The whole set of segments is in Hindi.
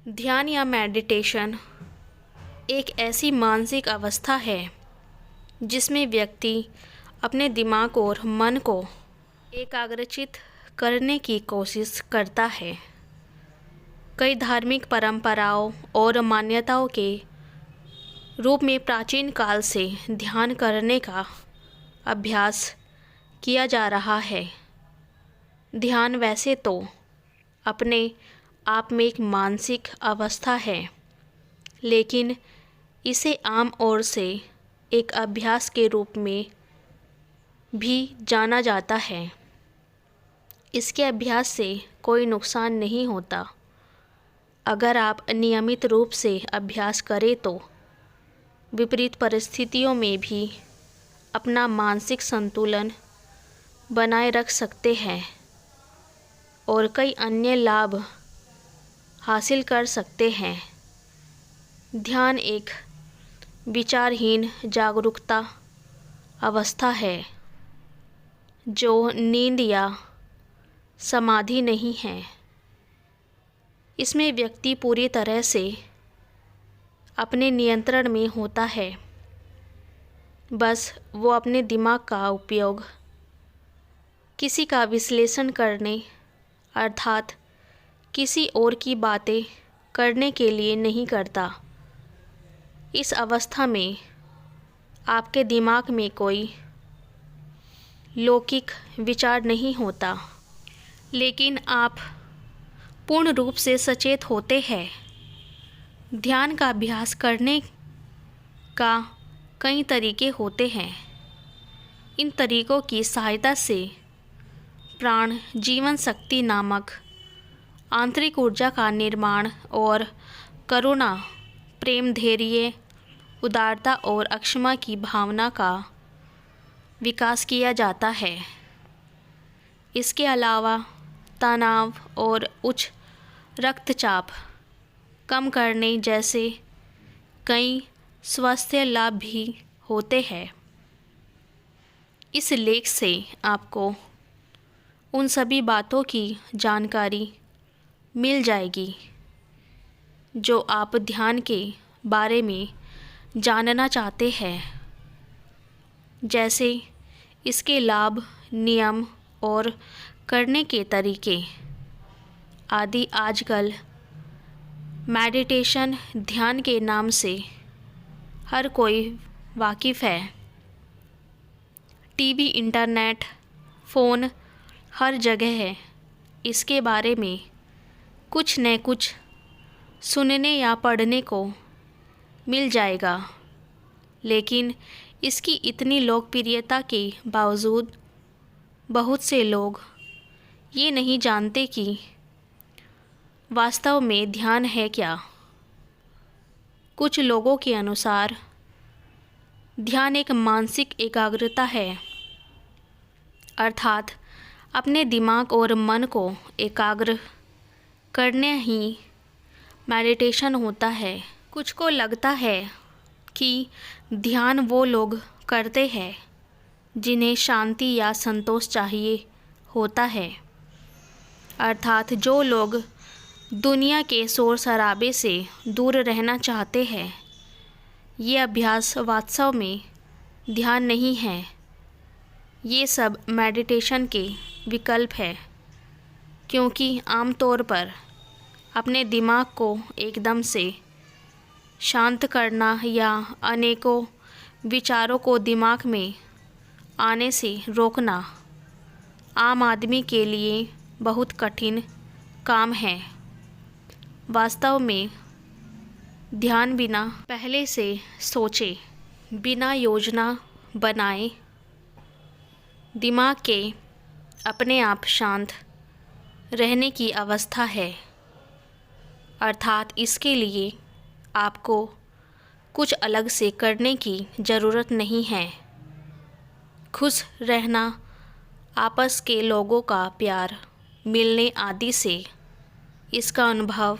ध्यान या मेडिटेशन एक ऐसी मानसिक अवस्था है जिसमें व्यक्ति अपने दिमाग और मन को एकाग्रचित करने की कोशिश करता है। कई धार्मिक परंपराओं और मान्यताओं के रूप में प्राचीन काल से ध्यान करने का अभ्यास किया जा रहा है। ध्यान वैसे तो अपने आप में एक मानसिक अवस्था है, लेकिन इसे आम तौर से एक अभ्यास के रूप में भी जाना जाता है। इसके अभ्यास से कोई नुकसान नहीं होता। अगर आप नियमित रूप से अभ्यास करें तो विपरीत परिस्थितियों में भी अपना मानसिक संतुलन बनाए रख सकते हैं और कई अन्य लाभ हासिल कर सकते हैं। ध्यान एक विचारहीन जागरूकता अवस्था है जो नींद या समाधि नहीं है। इसमें व्यक्ति पूरी तरह से अपने नियंत्रण में होता है। बस वो अपने दिमाग का उपयोग किसी का विश्लेषण करने अर्थात किसी और की बातें करने के लिए नहीं करता। इस अवस्था में आपके दिमाग में कोई लौकिक विचार नहीं होता, लेकिन आप पूर्ण रूप से सचेत होते हैं। ध्यान का अभ्यास करने का कई तरीके होते हैं। इन तरीकों की सहायता से प्राण जीवन शक्ति नामक आंतरिक ऊर्जा का निर्माण और करुणा, प्रेम, धैर्य, उदारता और अक्षमा की भावना का विकास किया जाता है। इसके अलावा तनाव और उच्च रक्तचाप कम करने जैसे कई स्वास्थ्य लाभ भी होते हैं। इस लेख से आपको उन सभी बातों की जानकारी मिल जाएगी जो आप ध्यान के बारे में जानना चाहते हैं, जैसे इसके लाभ, नियम और करने के तरीके आदि। आजकल मेडिटेशन ध्यान के नाम से हर कोई वाकिफ़ है। टीवी, इंटरनेट, फ़ोन हर जगह है। इसके बारे में कुछ न कुछ सुनने या पढ़ने को मिल जाएगा, लेकिन इसकी इतनी लोकप्रियता के बावजूद बहुत से लोग ये नहीं जानते कि वास्तव में ध्यान है क्या। कुछ लोगों के अनुसार ध्यान एक मानसिक एकाग्रता है, अर्थात अपने दिमाग और मन को एकाग्र करना ही मेडिटेशन होता है। कुछ को लगता है कि ध्यान वो लोग करते हैं जिन्हें शांति या संतोष चाहिए होता है, अर्थात जो लोग दुनिया के शोर शराबे से दूर रहना चाहते हैं। ये अभ्यास वास्तव में ध्यान नहीं है। ये सब मेडिटेशन के विकल्प है, क्योंकि आमतौर पर अपने दिमाग को एकदम से शांत करना या अनेकों विचारों को दिमाग में आने से रोकना आम आदमी के लिए बहुत कठिन काम है। वास्तव में ध्यान बिना पहले से सोचे, बिना योजना बनाए दिमाग के अपने आप शांत रहने की अवस्था है, अर्थात इसके लिए आपको कुछ अलग से करने की ज़रूरत नहीं है। खुश रहना, आपस के लोगों का प्यार मिलने आदि से इसका अनुभव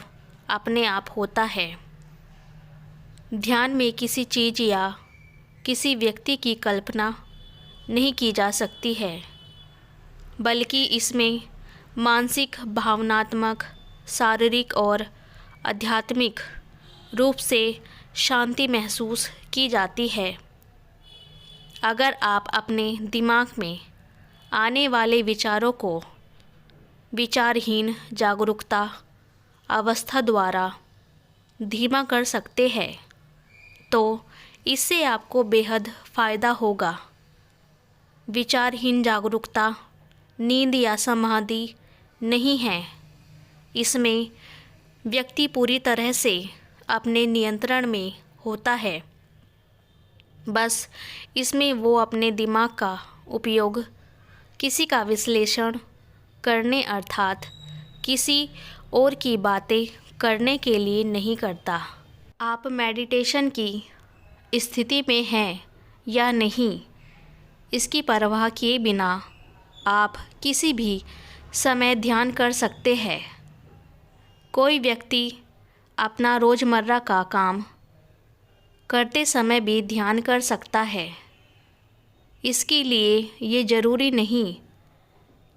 अपने आप होता है। ध्यान में किसी चीज़ या किसी व्यक्ति की कल्पना नहीं की जा सकती है, बल्कि इसमें मानसिक, भावनात्मक, शारीरिक और आध्यात्मिक रूप से शांति महसूस की जाती है। अगर आप अपने दिमाग में आने वाले विचारों को विचारहीन जागरूकता अवस्था द्वारा धीमा कर सकते हैं तो इससे आपको बेहद फ़ायदा होगा। विचारहीन जागरूकता नींद या समाधि नहीं है। इसमें व्यक्ति पूरी तरह से अपने नियंत्रण में होता है। बस इसमें वो अपने दिमाग का उपयोग किसी का विश्लेषण करने अर्थात किसी और की बातें करने के लिए नहीं करता। आप मेडिटेशन की स्थिति में हैं या नहीं, इसकी परवाह किए बिना आप किसी भी समय ध्यान कर सकते हैं। कोई व्यक्ति अपना रोज़मर्रा का काम करते समय भी ध्यान कर सकता है। इसके लिए ये ज़रूरी नहीं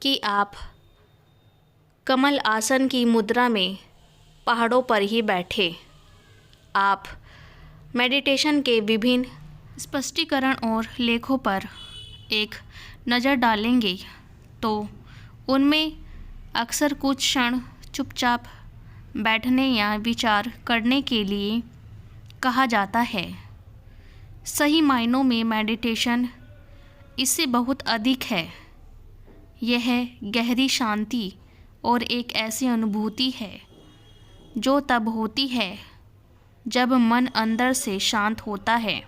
कि आप कमल आसन की मुद्रा में पहाड़ों पर ही बैठे। आप मेडिटेशन के विभिन्न स्पष्टीकरण और लेखों पर एक नज़र डालेंगे तो उनमें अक्सर कुछ क्षण चुपचाप बैठने या विचार करने के लिए कहा जाता है। सही मायनों में मेडिटेशन इससे बहुत अधिक है। यह गहरी शांति और एक ऐसी अनुभूति है जो तब होती है जब मन अंदर से शांत होता है।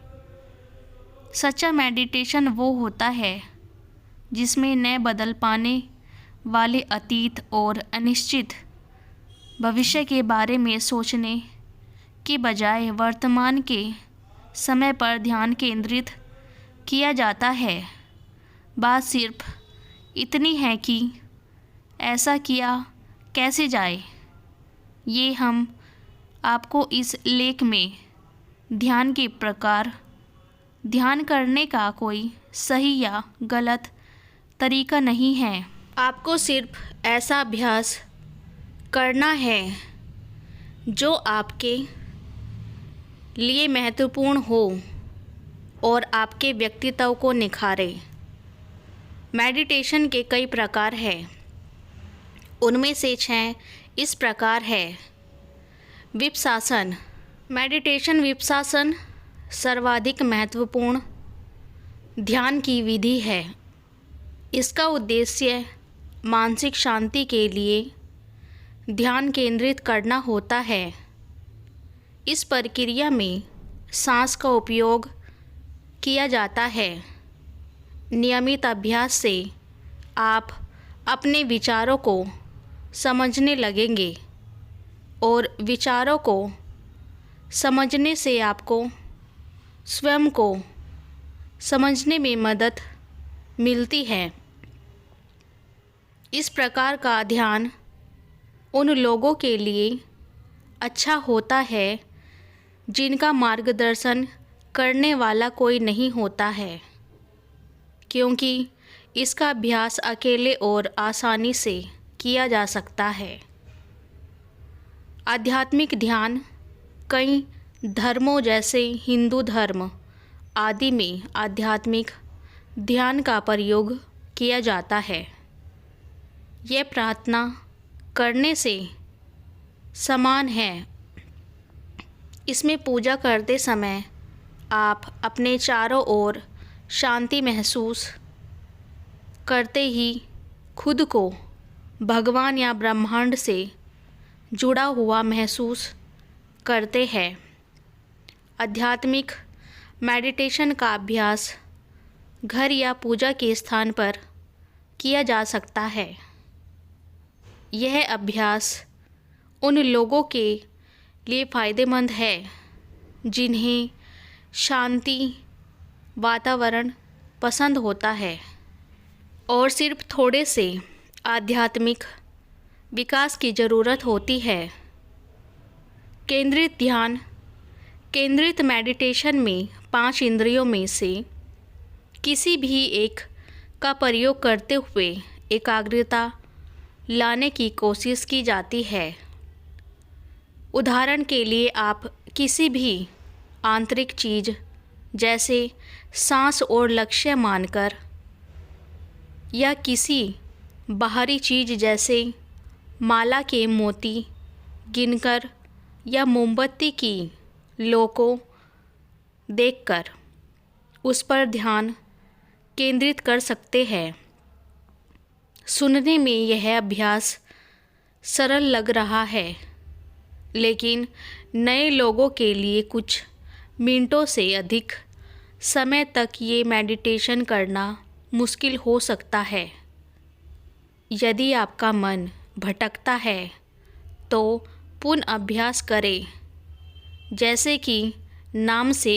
सच्चा मेडिटेशन वो होता है जिसमें न बदल पाने वाले अतीत और अनिश्चित भविष्य के बारे में सोचने के बजाय वर्तमान के समय पर ध्यान केंद्रित किया जाता है। बात सिर्फ इतनी है कि ऐसा किया कैसे जाए, ये हम आपको इस लेख में ध्यान के प्रकार, ध्यान करने का कोई सही या गलत तरीका नहीं है। आपको सिर्फ ऐसा अभ्यास करना है जो आपके लिए महत्वपूर्ण हो और आपके व्यक्तित्व को निखारे। मेडिटेशन के कई प्रकार हैं। उनमें से 6 इस प्रकार है। विपश्यना। मेडिटेशन विपश्यना सर्वाधिक महत्वपूर्ण ध्यान की विधि है। इसका उद्देश्य मानसिक शांति के लिए ध्यान केंद्रित करना होता है। इस प्रक्रिया में सांस का उपयोग किया जाता है। नियमित अभ्यास से आप अपने विचारों को समझने लगेंगे और विचारों को समझने से आपको स्वयं को समझने में मदद मिलती है। इस प्रकार का ध्यान उन लोगों के लिए अच्छा होता है जिनका मार्गदर्शन करने वाला कोई नहीं होता है, क्योंकि इसका अभ्यास अकेले और आसानी से किया जा सकता है। आध्यात्मिक ध्यान कई धर्मों जैसे हिंदू धर्म आदि में आध्यात्मिक ध्यान का प्रयोग किया जाता है। यह प्रार्थना करने से समान है। इसमें पूजा करते समय आप अपने चारों ओर शांति महसूस करते ही खुद को भगवान या ब्रह्मांड से जुड़ा हुआ महसूस करते हैं। आध्यात्मिक मेडिटेशन का अभ्यास घर या पूजा के स्थान पर किया जा सकता है। यह अभ्यास उन लोगों के लिए फ़ायदेमंद है जिन्हें शांति वातावरण पसंद होता है और सिर्फ थोड़े से आध्यात्मिक विकास की ज़रूरत होती है। केंद्रित ध्यान। केंद्रित मेडिटेशन में 5 इंद्रियों में से किसी भी एक का प्रयोग करते हुए एकाग्रता लाने की कोशिश की जाती है। उदाहरण के लिए आप किसी भी आंतरिक चीज़ जैसे सांस और लक्ष्य मानकर, या किसी बाहरी चीज़ जैसे माला के मोती गिनकर या मोमबत्ती की लो को देखकर उस पर ध्यान केंद्रित कर सकते हैं। सुनने में यह अभ्यास सरल लग रहा है, लेकिन नए लोगों के लिए कुछ मिनटों से अधिक समय तक ये मेडिटेशन करना मुश्किल हो सकता है। यदि आपका मन भटकता है तो पुनः अभ्यास करें। जैसे कि नाम से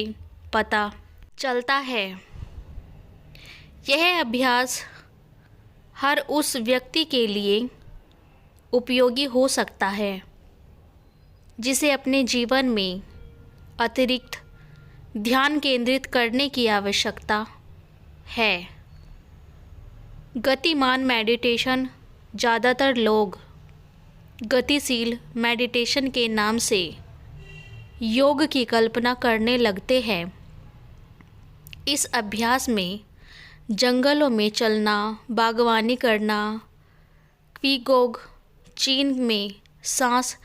पता चलता है, यह अभ्यास हर उस व्यक्ति के लिए उपयोगी हो सकता है जिसे अपने जीवन में अतिरिक्त ध्यान केंद्रित करने की आवश्यकता है। गतिमान मेडिटेशन ज़्यादातर लोग गतिशील मेडिटेशन के नाम से योग की कल्पना करने लगते हैं। इस अभ्यास में जंगलों में चलना, बागवानी करना, क्विगोग चीन में सांस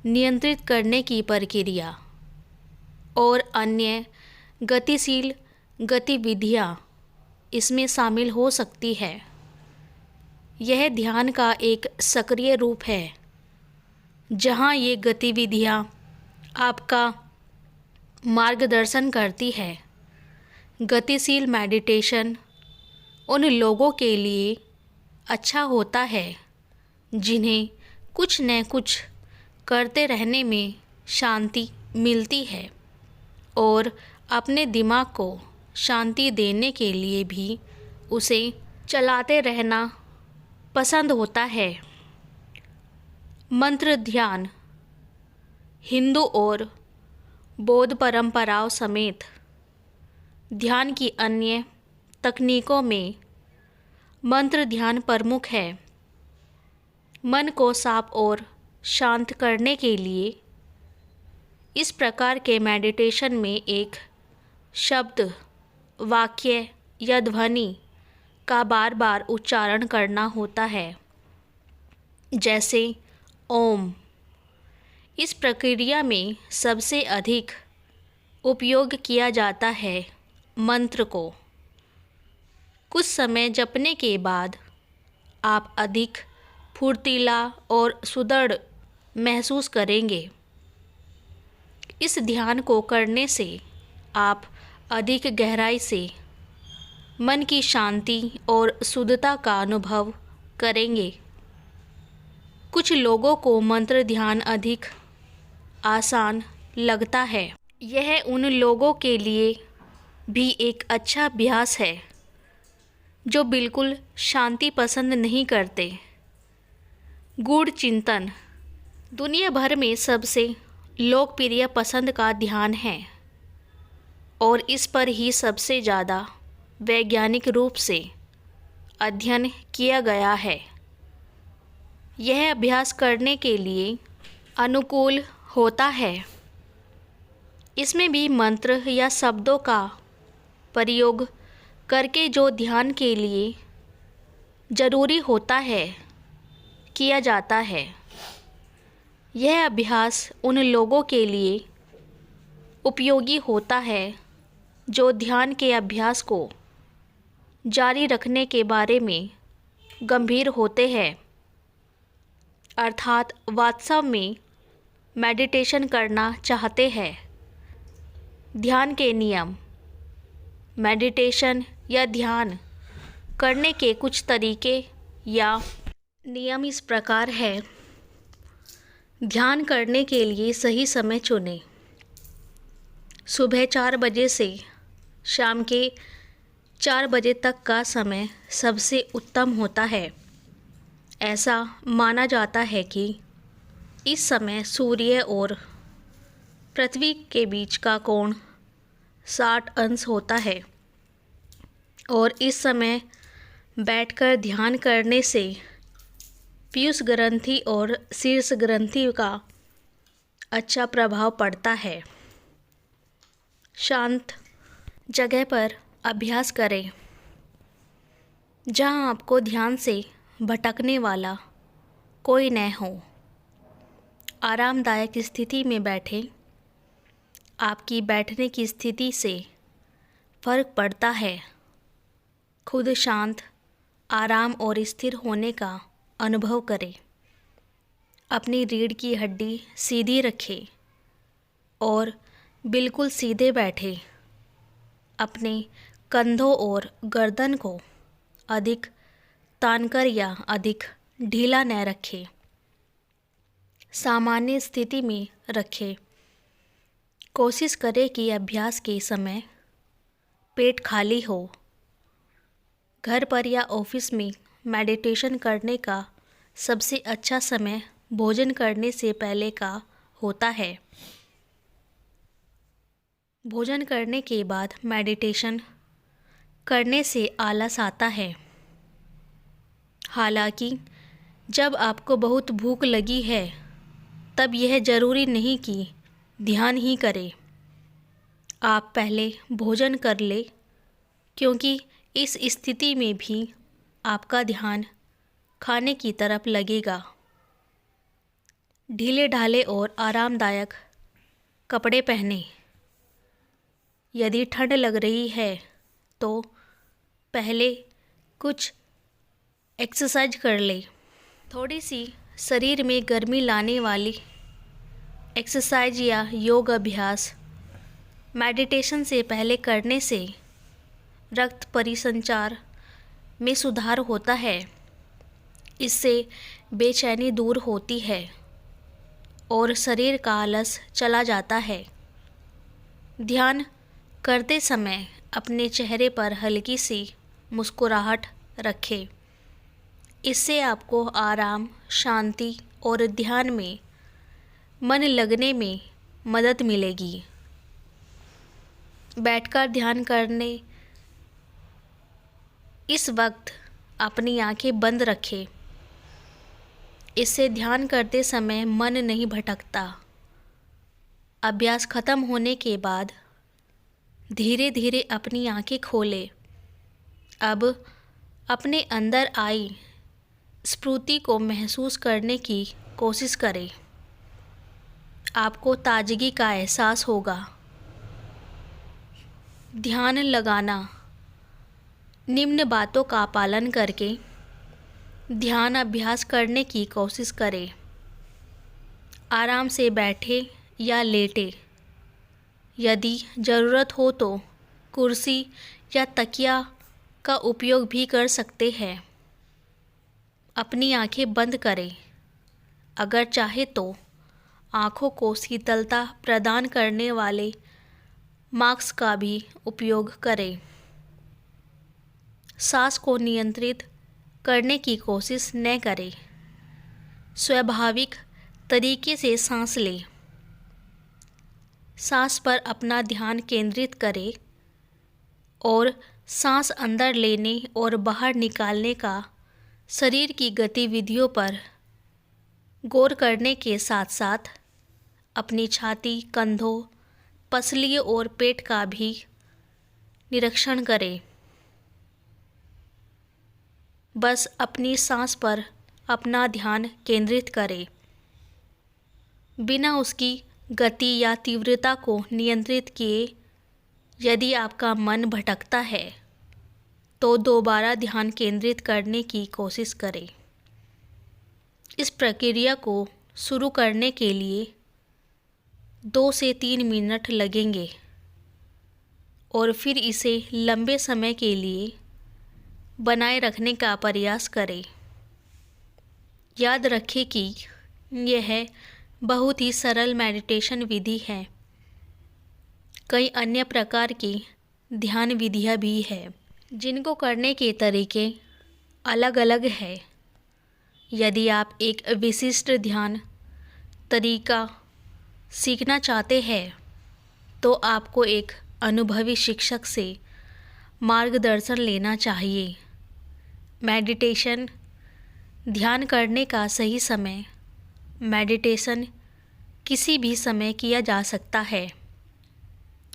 नियंत्रित करने की प्रक्रिया और अन्य गतिशील गतिविधियाँ इसमें शामिल हो सकती है। यह ध्यान का एक सक्रिय रूप है जहाँ ये गतिविधियाँ आपका मार्गदर्शन करती है। गतिशील मेडिटेशन उन लोगों के लिए अच्छा होता है जिन्हें कुछ न कुछ करते रहने में शांति मिलती है और अपने दिमाग को शांति देने के लिए भी उसे चलाते रहना पसंद होता है। मंत्र ध्यान हिंदू और बौद्ध परंपराओं समेत ध्यान की अन्य तकनीकों में मंत्र ध्यान प्रमुख है। मन को साफ और शांत करने के लिए इस प्रकार के मेडिटेशन में एक शब्द, वाक्य या ध्वनि का बार बार उच्चारण करना होता है, जैसे ओम। इस प्रक्रिया में सबसे अधिक उपयोग किया जाता है मंत्र को। कुछ समय जपने के बाद आप अधिक फुर्तीला और सुदृढ़ महसूस करेंगे। इस ध्यान को करने से आप अधिक गहराई से मन की शांति और शुद्धता का अनुभव करेंगे। कुछ लोगों को मंत्र ध्यान अधिक आसान लगता है। यह उन लोगों के लिए भी एक अच्छा अभ्यास है जो बिल्कुल शांति पसंद नहीं करते। गूढ़ चिंतन दुनिया भर में सबसे लोकप्रिय पसंद का ध्यान है और इस पर ही सबसे ज़्यादा वैज्ञानिक रूप से अध्ययन किया गया है। यह अभ्यास करने के लिए अनुकूल होता है। इसमें भी मंत्र या शब्दों का प्रयोग करके जो ध्यान के लिए ज़रूरी होता है किया जाता है। यह अभ्यास उन लोगों के लिए उपयोगी होता है जो ध्यान के अभ्यास को जारी रखने के बारे में गंभीर होते हैं, अर्थात वास्तव में मेडिटेशन करना चाहते हैं। ध्यान के नियम। मेडिटेशन या ध्यान करने के कुछ तरीके या नियम इस प्रकार है। ध्यान करने के लिए सही समय चुनें। सुबह 4 बजे से शाम के 4 बजे तक का समय सबसे उत्तम होता है। ऐसा माना जाता है कि इस समय सूर्य और पृथ्वी के बीच का कोण 60 अंश होता है और इस समय बैठकर ध्यान करने से पीयूष ग्रंथि और शीर्ष ग्रंथि का अच्छा प्रभाव पड़ता है। शांत जगह पर अभ्यास करें जहां आपको ध्यान से भटकने वाला कोई न हो। आरामदायक स्थिति में बैठें। आपकी बैठने की स्थिति से फर्क पड़ता है। खुद शांत, आराम और स्थिर होने का अनुभव करें। अपनी रीढ़ की हड्डी सीधी रखें और बिल्कुल सीधे बैठें। अपने कंधों और गर्दन को अधिक तानकर या अधिक ढीला न रखें। सामान्य स्थिति में रखें। कोशिश करें कि अभ्यास के समय पेट खाली हो। घर पर या ऑफिस में मेडिटेशन करने का सबसे अच्छा समय भोजन करने से पहले का होता है। भोजन करने के बाद मेडिटेशन करने से आलस आता है। हालांकि जब आपको बहुत भूख लगी है तब यह ज़रूरी नहीं कि ध्यान ही करें। आप पहले भोजन कर लें, क्योंकि इस स्थिति में भी आपका ध्यान खाने की तरफ लगेगा। ढीले ढाले और आरामदायक कपड़े पहनें। यदि ठंड लग रही है तो पहले कुछ एक्सरसाइज कर लें। थोड़ी सी शरीर में गर्मी लाने वाली एक्सरसाइज या योग अभ्यास मेडिटेशन से पहले करने से रक्त परिसंचार में सुधार होता है। इससे बेचैनी दूर होती है और शरीर का आलस चला जाता है। ध्यान करते समय अपने चेहरे पर हल्की सी मुस्कुराहट रखें। इससे आपको आराम, शांति और ध्यान में मन लगने में मदद मिलेगी। बैठकर ध्यान करने इस वक्त अपनी आंखें बंद रखें। इससे ध्यान करते समय मन नहीं भटकता। अभ्यास खत्म होने के बाद धीरे धीरे अपनी आंखें खोलें। अब अपने अंदर आई स्फूर्ति को महसूस करने की कोशिश करें। आपको ताजगी का एहसास होगा। ध्यान लगाना। निम्न बातों का पालन करके ध्यान अभ्यास करने की कोशिश करें। आराम से बैठे या लेटे। यदि ज़रूरत हो तो कुर्सी या तकिया का उपयोग भी कर सकते हैं। अपनी आंखें बंद करें। अगर चाहे तो आँखों को शीतलता प्रदान करने वाले मास्क का भी उपयोग करें। सांस को नियंत्रित करने की कोशिश न करें। स्वाभाविक तरीके से सांस लें। सांस पर अपना ध्यान केंद्रित करें और सांस अंदर लेने और बाहर निकालने का शरीर की गतिविधियों पर गौर करने के साथ साथ अपनी छाती, कंधों, पसलियों और पेट का भी निरीक्षण करें। बस अपनी सांस पर अपना ध्यान केंद्रित करें, बिना उसकी गति या तीव्रता को नियंत्रित किए। यदि आपका मन भटकता है तो दोबारा ध्यान केंद्रित करने की कोशिश करें। इस प्रक्रिया को शुरू करने के लिए 2 से 3 मिनट लगेंगे और फिर इसे लंबे समय के लिए बनाए रखने का प्रयास करें। याद रखें कि यह बहुत ही सरल मेडिटेशन विधि है। कई अन्य प्रकार की ध्यान विधियाँ भी हैं, जिनको करने के तरीके अलग अलग हैं। यदि आप एक विशिष्ट ध्यान तरीका सीखना चाहते हैं तो आपको एक अनुभवी शिक्षक से मार्गदर्शन लेना चाहिए। मेडिटेशन ध्यान करने का सही समय मेडिटेशन किसी भी समय किया जा सकता है।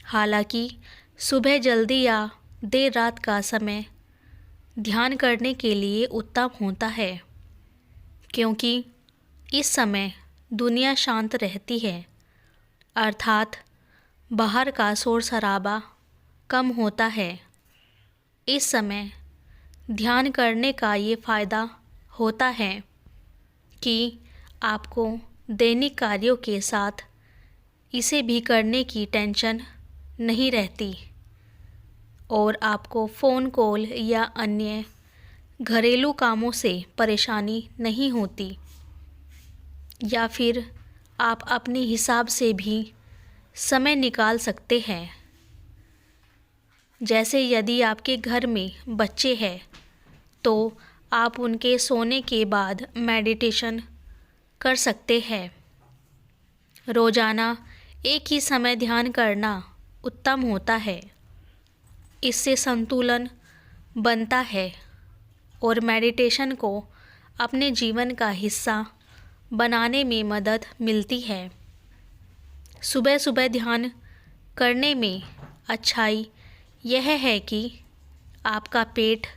हालांकि सुबह जल्दी या देर रात का समय ध्यान करने के लिए उत्तम होता है, क्योंकि इस समय दुनिया शांत रहती है, अर्थात बाहर का शोर शराबा कम होता है। इस समय ध्यान करने का ये फ़ायदा होता है कि आपको दैनिक कार्यों के साथ इसे भी करने की टेंशन नहीं रहती और आपको फ़ोन कॉल या अन्य घरेलू कामों से परेशानी नहीं होती, या फिर आप अपने हिसाब से भी समय निकाल सकते हैं। जैसे यदि आपके घर में बच्चे हैं तो आप उनके सोने के बाद मेडिटेशन कर सकते हैं। रोज़ाना एक ही समय ध्यान करना उत्तम होता है। इससे संतुलन बनता है और मेडिटेशन को अपने जीवन का हिस्सा बनाने में मदद मिलती है। सुबह सुबह ध्यान करने में अच्छाई यह है कि आपका पेट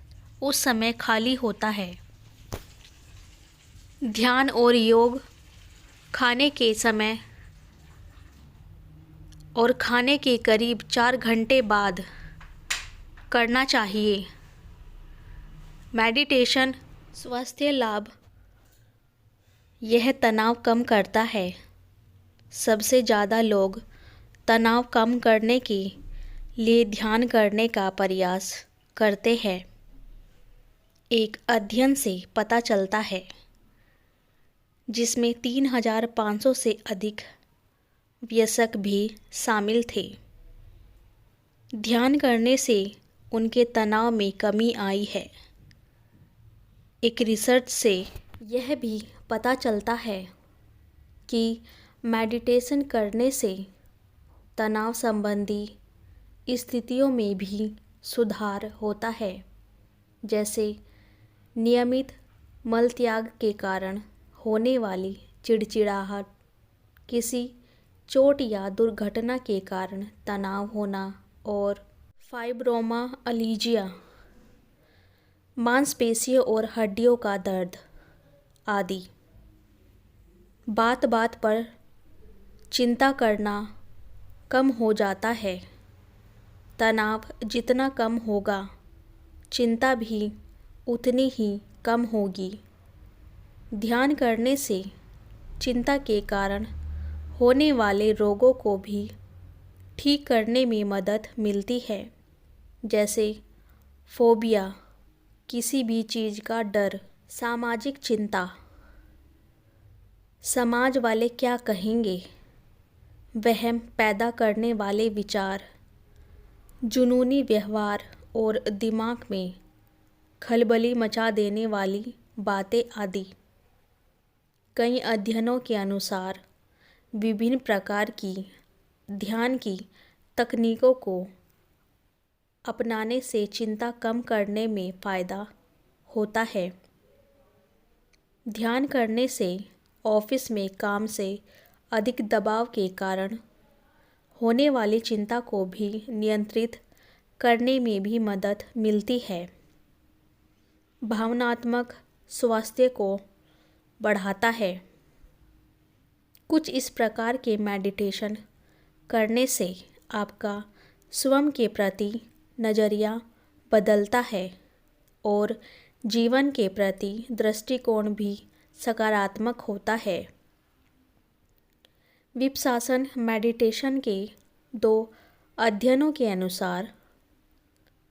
उस समय खाली होता है। ध्यान और योग खाने के समय और खाने के करीब 4 घंटे बाद करना चाहिए। मेडिटेशन स्वास्थ्य लाभ यह तनाव कम करता है। सबसे ज़्यादा लोग तनाव कम करने के लिए ध्यान करने का प्रयास करते हैं। एक अध्ययन से पता चलता है, जिसमें 3,500 से अधिक वयस्क भी शामिल थे। ध्यान करने से उनके तनाव में कमी आई है। एक रिसर्च से यह भी पता चलता है कि मेडिटेशन करने से तनाव संबंधी स्थितियों में भी सुधार होता है, जैसे नियमित मलत्याग के कारण होने वाली चिड़चिड़ाहट, किसी चोट या दुर्घटना के कारण तनाव होना और फाइब्रोमाइल्जिया, मांसपेशियों और हड्डियों का दर्द आदि। बात बात पर चिंता करना कम हो जाता है। तनाव जितना कम होगा, चिंता भी उतनी ही कम होगी। ध्यान करने से चिंता के कारण होने वाले रोगों को भी ठीक करने में मदद मिलती है, जैसे फोबिया, किसी भी चीज़ का डर, सामाजिक चिंता, समाज वाले क्या कहेंगे, वहम पैदा करने वाले विचार, जुनूनी व्यवहार और दिमाग में खलबली मचा देने वाली बातें आदि। कई अध्ययनों के अनुसार विभिन्न प्रकार की ध्यान की तकनीकों को अपनाने से चिंता कम करने में फ़ायदा होता है। ध्यान करने से ऑफिस में काम से अधिक दबाव के कारण होने वाली चिंता को भी नियंत्रित करने में भी मदद मिलती है। भावनात्मक स्वास्थ्य को बढ़ाता है। कुछ इस प्रकार के मेडिटेशन करने से आपका स्वयं के प्रति नज़रिया बदलता है और जीवन के प्रति दृष्टिकोण भी सकारात्मक होता है। विपश्यना मेडिटेशन के 2 अध्ययनों के अनुसार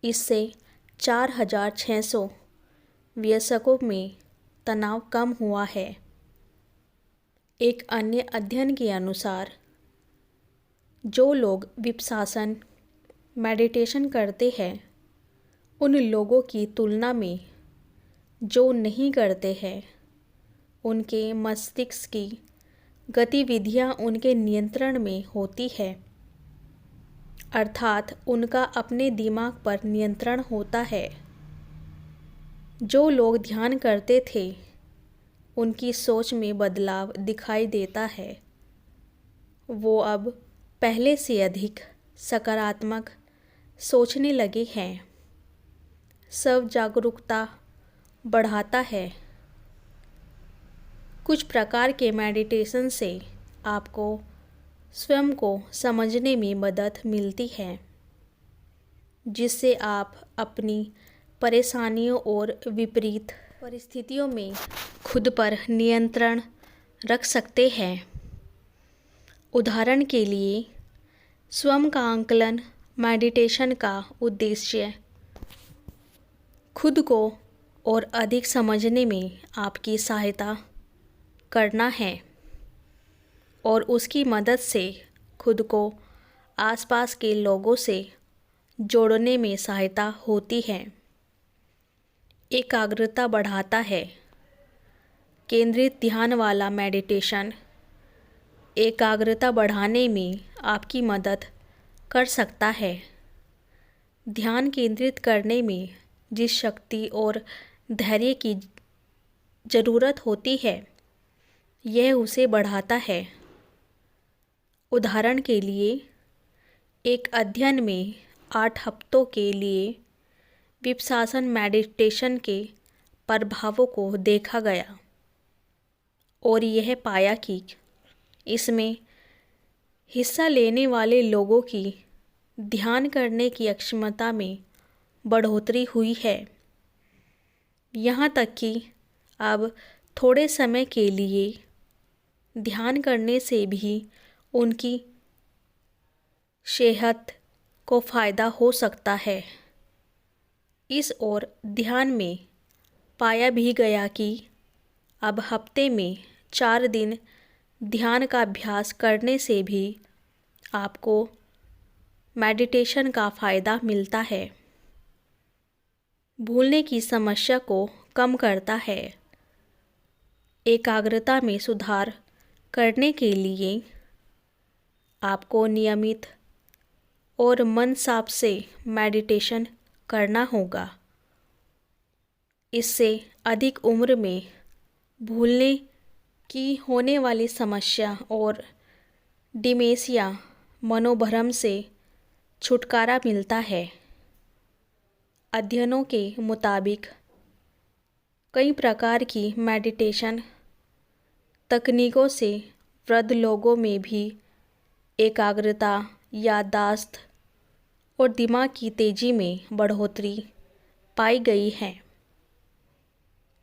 इससे 4,600 वयस्कों में तनाव कम हुआ है। एक अन्य अध्ययन के अनुसार जो लोग विपश्यना मेडिटेशन करते हैं, उन लोगों की तुलना में जो नहीं करते हैं, उनके मस्तिष्क की गतिविधियां उनके नियंत्रण में होती है, अर्थात उनका अपने दिमाग पर नियंत्रण होता है। जो लोग ध्यान करते थे, उनकी सोच में बदलाव दिखाई देता है वो अब पहले से अधिक सकारात्मक सोचने लगे हैं। स्व जागरूकता बढ़ाता है। कुछ प्रकार के मेडिटेशन से आपको स्वयं को समझने में मदद मिलती है, जिससे आप अपनी परेशानियों और विपरीत परिस्थितियों में खुद पर नियंत्रण रख सकते हैं। उदाहरण के लिए, स्वयं का आकलन मेडिटेशन का उद्देश्य खुद को और अधिक समझने में आपकी सहायता करना है और उसकी मदद से खुद को आसपास के लोगों से जोड़ने में सहायता होती है। एकाग्रता बढ़ाता है। केंद्रित ध्यान वाला मेडिटेशन एकाग्रता बढ़ाने में आपकी मदद कर सकता है। ध्यान केंद्रित करने में जिस शक्ति और धैर्य की ज़रूरत होती है, यह उसे बढ़ाता है। उदाहरण के लिए, एक अध्ययन में 8 हफ्तों के लिए विपश्यना मेडिटेशन के प्रभावों को देखा गया और यह पाया कि इसमें हिस्सा लेने वाले लोगों की ध्यान करने की क्षमता में बढ़ोतरी हुई है। यहाँ तक कि अब थोड़े समय के लिए ध्यान करने से भी उनकी सेहत को फ़ायदा हो सकता है। इस ओर ध्यान में पाया भी गया कि अब हफ्ते में 4 दिन ध्यान का अभ्यास करने से भी आपको मेडिटेशन का फ़ायदा मिलता है। भूलने की समस्या को कम करता है। एकाग्रता में सुधार करने के लिए आपको नियमित और मन साफ से मेडिटेशन करना होगा। इससे अधिक उम्र में भूलने की होने वाली समस्या और डिमेंशिया मनोभ्रम से छुटकारा मिलता है। अध्ययनों के मुताबिक कई प्रकार की मेडिटेशन तकनीकों से वृद्ध लोगों में भी एकाग्रता, याददाश्त और दिमाग की तेज़ी में बढ़ोतरी पाई गई है।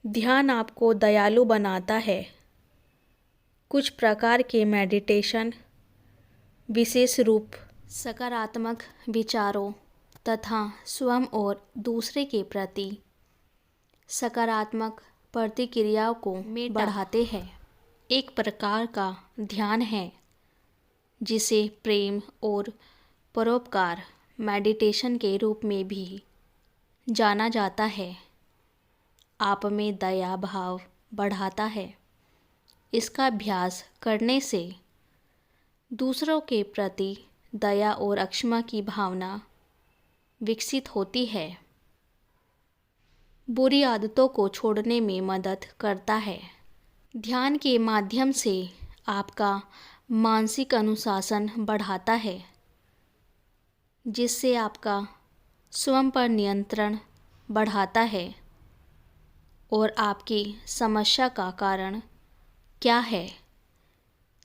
ध्यान आपको दयालु बनाता है। कुछ प्रकार के मेडिटेशन विशेष रूप सकारात्मक विचारों तथा स्वयं और दूसरे के प्रति सकारात्मक प्रतिक्रियाओं को बढ़ाते हैं। एक प्रकार का ध्यान है जिसे प्रेम और परोपकार मेडिटेशन के रूप में भी जाना जाता है। आप में दया भाव बढ़ाता है। इसका अभ्यास करने से दूसरों के प्रति दया और क्षमा की भावना विकसित होती है। बुरी आदतों को छोड़ने में मदद करता है। ध्यान के माध्यम से आपका मानसिक अनुशासन बढ़ाता है, जिससे आपका स्वयं पर नियंत्रण बढ़ाता है और आपकी समस्या का कारण क्या है,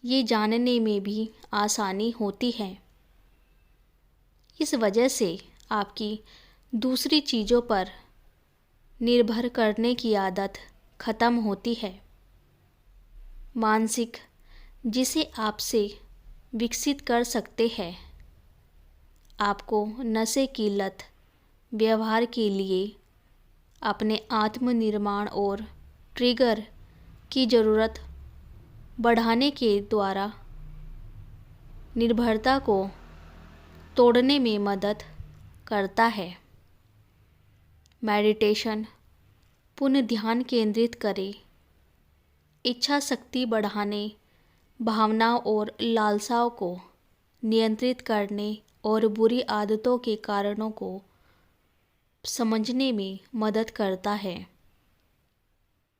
ये जानने में भी आसानी होती है। इस वजह से आपकी दूसरी चीज़ों पर निर्भर करने की आदत खत्म होती है। मानसिक जिसे आपसे विकसित कर सकते हैं। आपको नशे की लत व्यवहार के लिए अपने आत्मनिर्माण और ट्रिगर की ज़रूरत बढ़ाने के द्वारा निर्भरता को तोड़ने में मदद करता है। मेडिटेशन पुनः ध्यान केंद्रित करे, इच्छा शक्ति बढ़ाने, भावनाओं और लालसाओं को नियंत्रित करने और बुरी आदतों के कारणों को समझने में मदद करता है।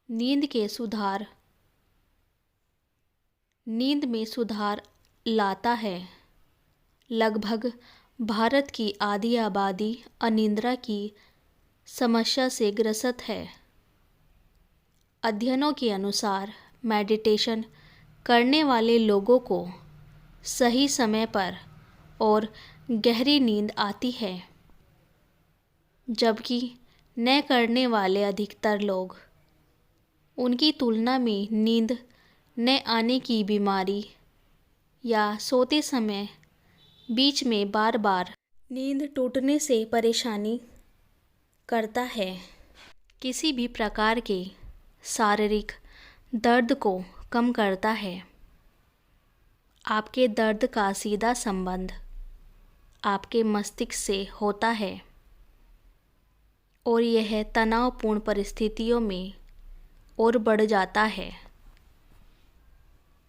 नींद में सुधार लाता है। लगभग भारत की आधी आबादी अनिद्रा की समस्या से ग्रसित है। अध्ययनों के अनुसार मेडिटेशन करने वाले लोगों को सही समय पर और गहरी नींद आती है, जबकि न करने वाले अधिकतर लोग उनकी तुलना में नींद न आने की बीमारी या सोते समय बीच में बार बार नींद टूटने से परेशानी करता है। किसी भी प्रकार के शारीरिक दर्द को कम करता है। आपके दर्द का सीधा संबंध आपके मस्तिष्क से होता है और यह तनावपूर्ण परिस्थितियों में और बढ़ जाता है।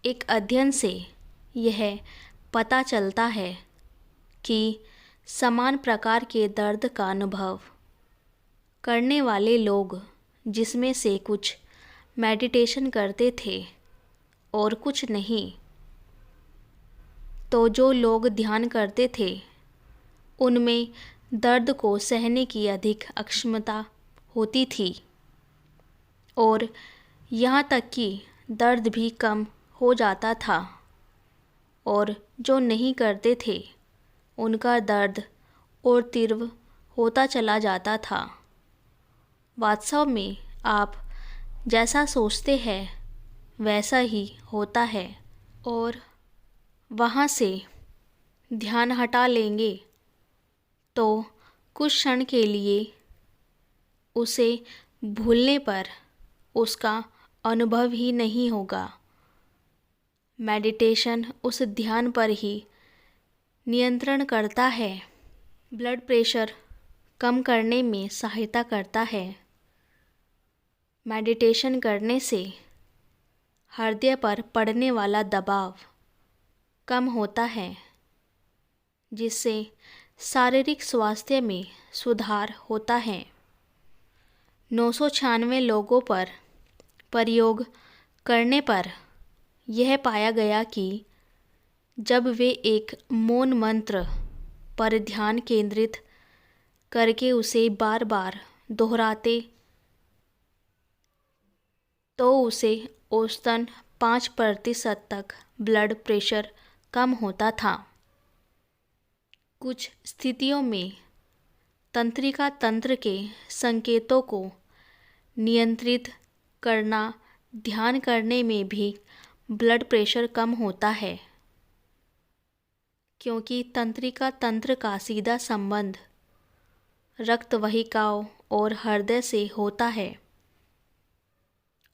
एक अध्ययन से यह पता चलता है कि समान प्रकार के दर्द का अनुभव करने वाले लोग, जिसमें से कुछ मेडिटेशन करते थे और कुछ नहीं, तो जो लोग ध्यान करते थे उनमें दर्द को सहने की अधिक अक्षमता होती थी और यहाँ तक कि दर्द भी कम हो जाता था, और जो नहीं करते थे उनका दर्द और तीव्र होता चला जाता था। वास्तव में आप जैसा सोचते हैं वैसा ही होता है, और वहाँ से ध्यान हटा लेंगे तो कुछ क्षण के लिए उसे भूलने पर उसका अनुभव ही नहीं होगा। मेडिटेशन उस ध्यान पर ही नियंत्रण करता है। ब्लड प्रेशर कम करने में सहायता करता है। मेडिटेशन करने से हृदय पर पड़ने वाला दबाव कम होता है, जिससे शारीरिक स्वास्थ्य में सुधार होता है। 996 लोगों पर प्रयोग करने पर यह पाया गया कि जब वे एक मौन मंत्र पर ध्यान केंद्रित करके उसे बार बार दोहराते तो उसे औसतन 5% तक ब्लड प्रेशर कम होता था। कुछ स्थितियों में तंत्रिका तंत्र के संकेतों को नियंत्रित करना ध्यान करने में भी ब्लड प्रेशर कम होता है, क्योंकि तंत्रिका तंत्र का सीधा संबंध रक्त वाहिकाओं और हृदय से होता है।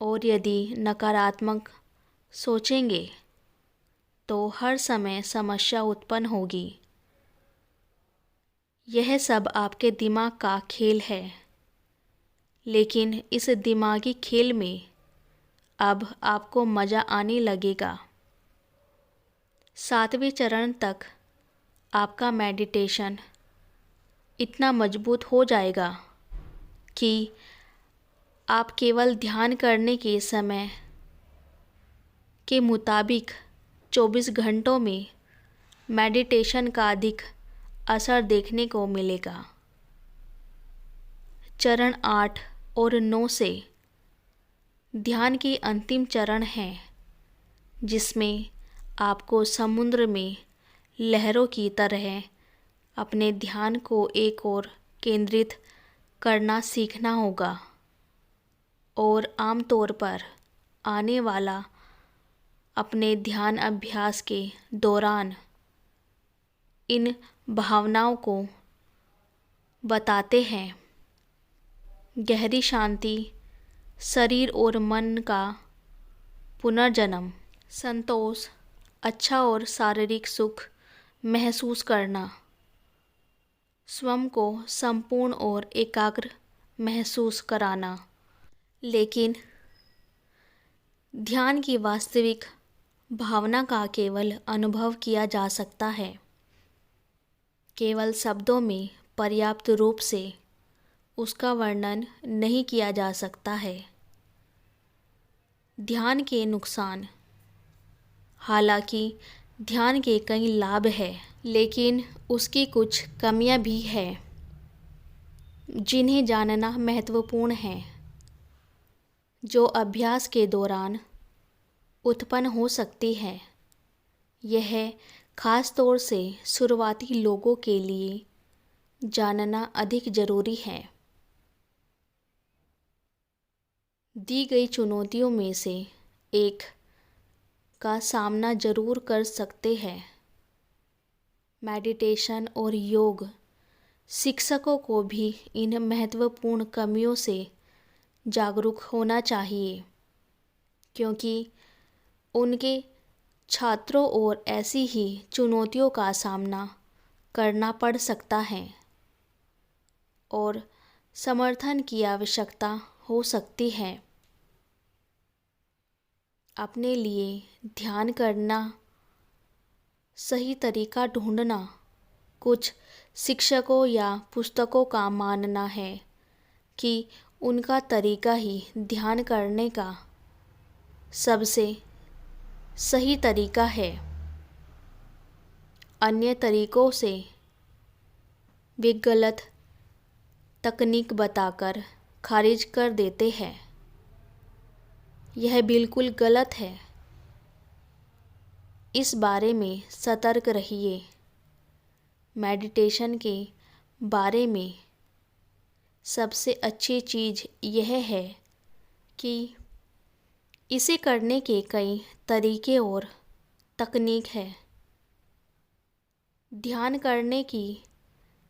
और यदि नकारात्मक सोचेंगे तो हर समय समस्या उत्पन्न होगी। यह सब आपके दिमाग का खेल है, लेकिन इस दिमागी खेल में अब आपको मज़ा आने लगेगा। 7वें चरण तक आपका मेडिटेशन इतना मजबूत हो जाएगा कि आप केवल ध्यान करने के समय के मुताबिक 24 घंटों में मेडिटेशन का अधिक असर देखने को मिलेगा। चरण 8 और 9 से ध्यान के अंतिम चरण हैं, जिसमें आपको समुद्र में लहरों की तरह अपने ध्यान को एक ओर केंद्रित करना सीखना होगा, और आमतौर पर आने वाला अपने ध्यान अभ्यास के दौरान इन भावनाओं को बताते हैं। गहरी शांति, शरीर और मन का पुनर्जन्म, संतोष, अच्छा और शारीरिक सुख महसूस करना, स्वयं को संपूर्ण और एकाग्र महसूस कराना। लेकिन ध्यान की वास्तविक भावना का केवल अनुभव किया जा सकता है। केवल शब्दों में पर्याप्त रूप से उसका वर्णन नहीं किया जा सकता है। ध्यान के नुकसान, हालांकि ध्यान के कई लाभ हैं, लेकिन उसकी कुछ कमियां भी हैं जिन्हें जानना महत्वपूर्ण है, जो अभ्यास के दौरान उत्पन्न हो सकती है। यह खास तौर से शुरुआती लोगों के लिए जानना अधिक ज़रूरी है। दी गई चुनौतियों में से एक का सामना ज़रूर कर सकते हैं। मेडिटेशन और योग शिक्षकों को भी इन महत्वपूर्ण कमियों से जागरूक होना चाहिए, क्योंकि उनके छात्रों और ऐसी ही चुनौतियों का सामना करना पड़ सकता है और समर्थन की आवश्यकता हो सकती है। अपने लिए ध्यान करना सही तरीका ढूंढना कुछ शिक्षकों या पुस्तकों का मानना है कि उनका तरीका ही ध्यान करने का सबसे सही तरीका है। अन्य तरीकों से वे गलत तकनीक बताकर खारिज कर देते हैं। यह बिल्कुल गलत है। इस बारे में सतर्क रहिए। मेडिटेशन के बारे में सबसे अच्छी चीज़ यह है कि इसे करने के कई तरीके और तकनीक है। ध्यान करने की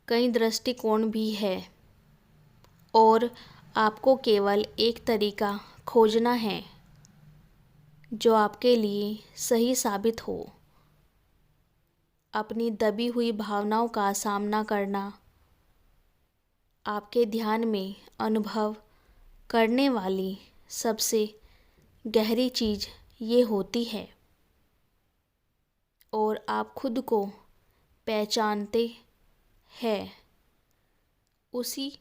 कई दृष्टिकोण भी है और आपको केवल एक तरीका खोजना है जो आपके लिए सही साबित हो। अपनी दबी हुई भावनाओं का सामना करना आपके ध्यान में अनुभव करने वाली सबसे गहरी चीज़ ये होती है, और आप खुद को पहचानते हैं उसी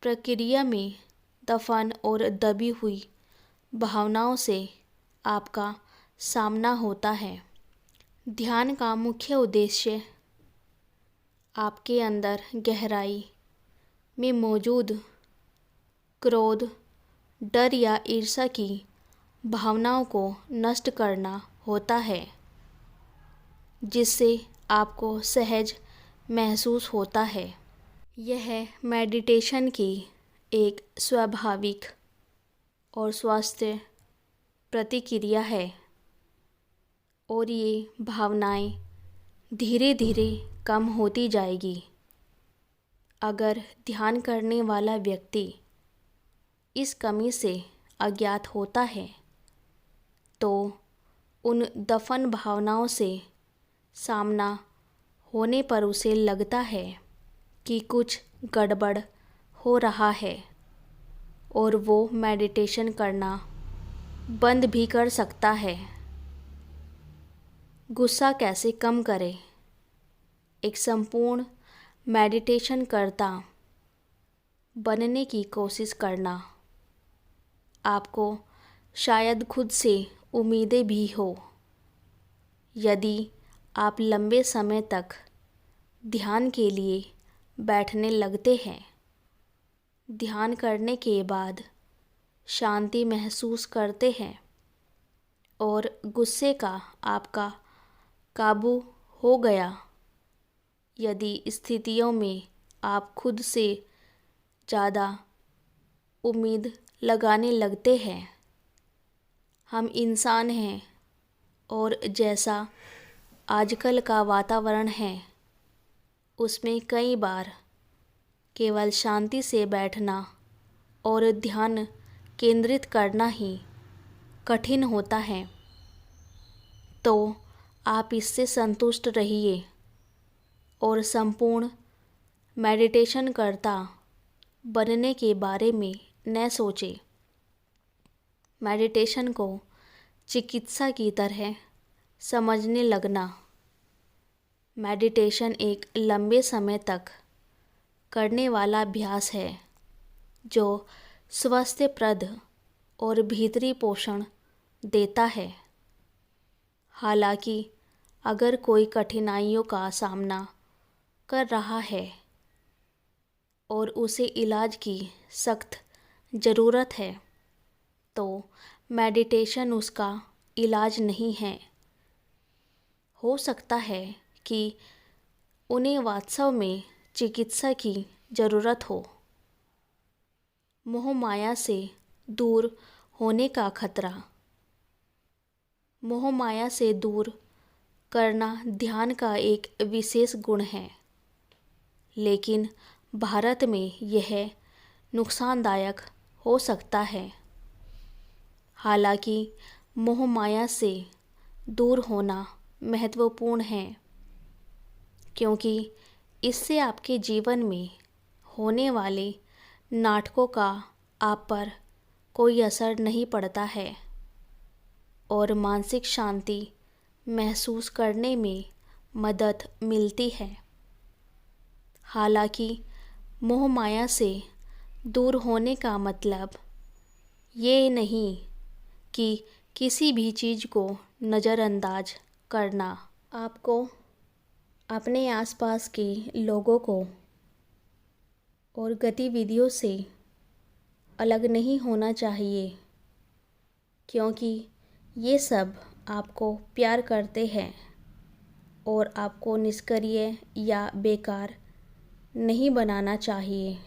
प्रक्रिया में दफन और दबी हुई भावनाओं से आपका सामना होता है। ध्यान का मुख्य उद्देश्य आपके अंदर गहराई में मौजूद क्रोध, डर या ईर्ष्या की भावनाओं को नष्ट करना होता है, जिससे आपको सहज महसूस होता है। यह मेडिटेशन की एक स्वाभाविक और स्वस्थ प्रतिक्रिया है, और ये भावनाएं धीरे धीरे कम होती जाएगी। अगर ध्यान करने वाला व्यक्ति इस कमी से अज्ञात होता है, तो उन दफन भावनाओं से सामना होने पर उसे लगता है कि कुछ गड़बड़ हो रहा है, और वो मेडिटेशन करना बंद भी कर सकता है। गुस्सा कैसे कम करें? एक संपूर्ण मेडिटेशन करता बनने की कोशिश करना। आपको शायद खुद से उम्मीदें भी हो। यदि आप लंबे समय तक ध्यान के लिए बैठने लगते हैं, ध्यान करने के बाद शांति महसूस करते हैं और गुस्से का आपका काबू हो गया, यदि स्थितियों में आप खुद से ज़्यादा उम्मीद लगाने लगते हैं, हम इंसान हैं और जैसा आजकल का वातावरण है उसमें कई बार केवल शांति से बैठना और ध्यान केंद्रित करना ही कठिन होता है। तो आप इससे संतुष्ट रहिए और संपूर्ण मेडिटेशन करता बनने के बारे में न सोचें। मेडिटेशन को चिकित्सा की तरह समझने लगना। मेडिटेशन एक लंबे समय तक करने वाला अभ्यास है जो स्वास्थ्यप्रद और भीतरी पोषण देता है। हालांकि अगर कोई कठिनाइयों का सामना कर रहा है और उसे इलाज की सख्त ज़रूरत है, तो मेडिटेशन उसका इलाज नहीं है। हो सकता है कि उन्हें वास्तव में चिकित्सा की ज़रूरत हो। मोह माया से दूर होने का खतरा। मोह माया से दूर करना ध्यान का एक विशेष गुण है, लेकिन भारत में यह नुकसानदायक हो सकता है। हालांकि मोह माया से दूर होना महत्वपूर्ण है, क्योंकि इससे आपके जीवन में होने वाले नाटकों का आप पर कोई असर नहीं पड़ता है और मानसिक शांति महसूस करने में मदद मिलती है। हालांकि मोह माया से दूर होने का मतलब ये नहीं कि किसी भी चीज़ को नज़रअंदाज करना। आपको अपने आसपास के लोगों को और गतिविधियों से अलग नहीं होना चाहिए, क्योंकि ये सब आपको प्यार करते हैं और आपको निष्क्रिय या बेकार नहीं बनाना चाहिए।